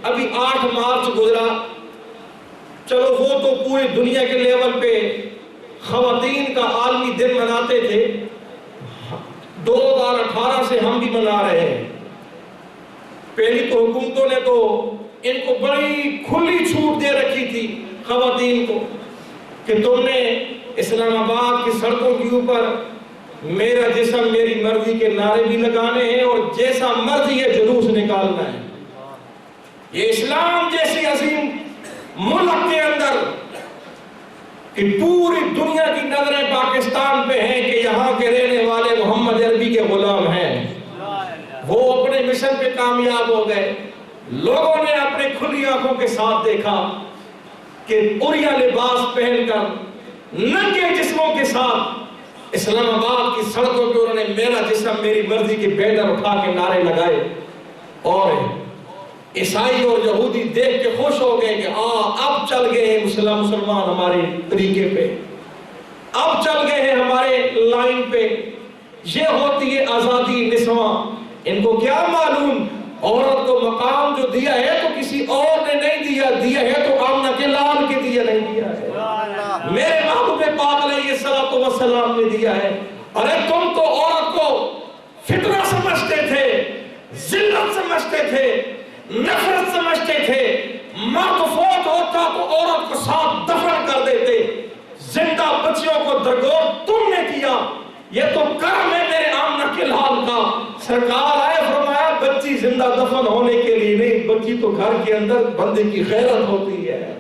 ابھی 8 مارچ گزرا، چلو وہ تو پورے دنیا کے لیول پہ خواتین کا عالمی دن مناتے تھے، 2018 سے ہم بھی منا رہے ہیں۔ پہلی تو حکومتوں نے تو ان کو بڑی کھلی چھوٹ دے رکھی تھی خواتین کو کہ تم نے اسلام آباد کی سڑکوں کے اوپر میرا جسم میری مرضی کے نعرے بھی لگانے ہیں اور جیسا مرضی یہ جلوس نکالنا ہے۔ یہ اسلام جیسی عظیم ملک کے اندر کہ پوری دنیا کی نظریں پاکستان پہ ہیں کہ یہاں کے رہنے والے محمد عربی کے غلام ہیں، وہ اپنے مشن پہ کامیاب ہو گئے۔ لوگوں نے اپنے کھلی آنکھوں کے ساتھ دیکھا کہ عریاں لباس پہن کر ننگے جسموں کے ساتھ اسلام آباد کی سڑکوں پہ انہوں نے میرا جسم میری مرضی کے بیڈر اٹھا کے نعرے لگائے، اور عیسائی اور یہودی دیکھ کے خوش ہو گئے کہ اب چل گئے ہیں مسلمان ہمارے طریقے پہ، اب چل گئے ہیں ہمارے لائن پہ۔ یہ ہوتی ہے آزادی نسواں۔ ان کو کیا معلوم عورت کو مقام جو دیا ہے تو کسی اور نے نہیں دیا ہے تو آمنہ کے لال کے دیا نہیں دیا ہے، میرے محبوب پاک علیہ الصلوۃ والسلام نے دیا ہے۔ ارے تم تو عورت کو فتنہ سمجھتے تھے، ذلت سمجھتے تھے، نفرت سمجھتے تھے، ماں کو فوت ہوتا تو عورت کو ساتھ دفن کر دیتے، زندہ بچیوں کو درگور تم نے کیا۔ یہ تو کرم ہے میرے آمنہ کے لال کا۔ سرکار آئے فرمایا بچی زندہ دفن ہونے کے لیے نہیں، بچی تو گھر کے اندر بندے کی غیرت ہوتی ہے،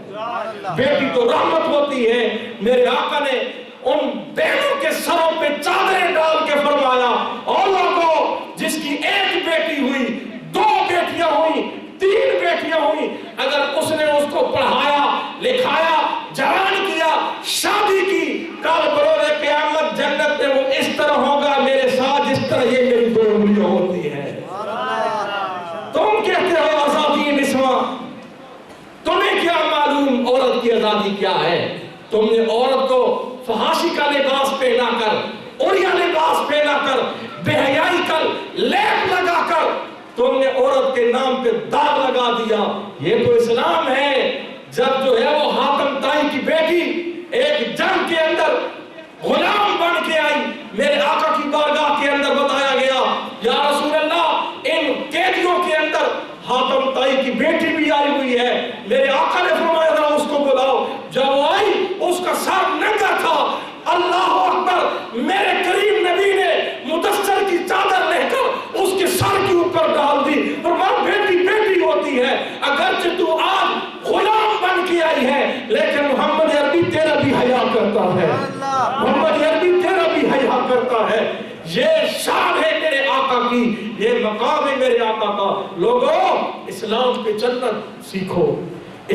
بیٹی تو رحمت ہوتی ہے۔ میرے آقا نے ان بہنوں کے سروں پہ چادریں ڈال کے فرمایا اور لوگوں جس کی ایک بیٹی ہوئی، 2 بیٹیاں ہوئی، 3 بیٹیاں ہوئی، اگر اس نے اس کو پڑھایا لکھایا جوان کیا شادی کی، کل بروز قیامت جنت میں وہ اس طرح ہوگا میرے ساتھ جس طرح یہ میری 2 انگلیاں ہوتی ہے۔ تم کہتے ہو آزادی نسواں، تمہیں کیا معلوم عورت کی آزادی کیا ہے؟ تم نے عورت کو فحاشی کا لباس پہنا کر، عریاں لباس پہنا کر، بے حیائی کر، لیپ لگا کر تم نے عورت کے نام پہ داغ لگا دیا۔ یہ تو اسلام ہے۔ جب جو ہے وہ حاتم طائی کی بیٹی ایک جنگ کے اندر غلام بن کے آئی، میرے آقا کی بارگاہ کے اندر بتایا گیا یا رسول اللہ ان قیدیوں کے اندر حاتم طائی کی بیٹی بھی آئی ہوئی ہے۔ میرے آقا نے فرمایا تھا اس کو بلاؤ، جب وہ آئی اس کا سر ننگا تھا۔ اللہ اکبر، میرے کریم نبی نے مدثر کی چادر لے کر اس کے سر کے اوپر ڈال دی، فرمایا بیٹی بیٹی ہوتی ہے، اگرچہ تو آج غلام بن کے آئی ہے لیکن محمد عربی تیرا بھی حیا کرتا ہے، محمد عربی تیرا بھی حیا کرتا ہے۔ یہ شان ہے میرے آقا کی، یہ مقام ہے میرے آقا کا۔ لوگوں اسلام پہ چلنا سیکھو،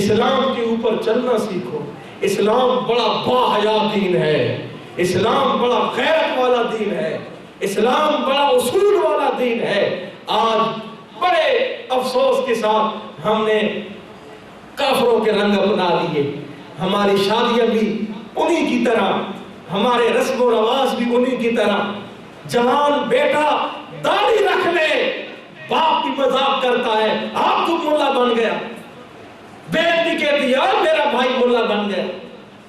اسلام کے اوپر چلنا سیکھو۔ اسلام بڑا باحیا دین ہے، اسلام بڑا غیرت والا دین ہے، اسلام بڑا اصول والا دین ہے۔ آج بڑے افسوس کے ساتھ ہم نے کافروں کے رنگ اپنا لیے، ہماری شادیاں بھی انہی کی طرح، ہمارے رسم و رواج بھی انہی کی طرح۔ جوان بیٹا داڑھی رکھ لے، باپ کی مذاق کرتا ہے آپ تو ملا بن گیا، بیٹی کہتی ہے میرا بھائی ملا بن گیا،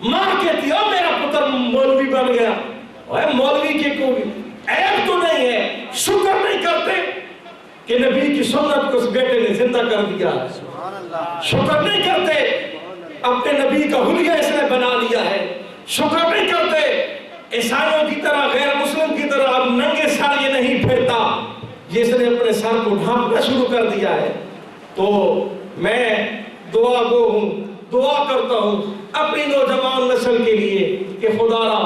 ماں کہتی ہے میرا پتر مولوی بن گیا۔ اور مولوی کے کوئی عیب تو نہیں ہے، شکر نہیں کرتے کہ نبی کی سنت کو اس بیٹے نے زندہ کر دیا، شکر نہیں کرتے اپنے نبی کا حلیہ اس نے بنا لیا ہے، شکر نہیں کرتے عیسائیوں کی طرح غیر مسلم کی طرح اب ننگے سر یہ نہیں پھرتا، یہ اس نے اپنے سر کو ڈھانپنا شروع کر دیا ہے۔ تو میں دعا گو ہوں، دعا کرتا ہوں اپنی نوجوان نسل کے لیے کہ خدا را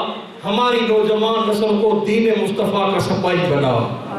ہماری نوجوان نسل کو دین مصطفیٰ کا سپاہی بنا۔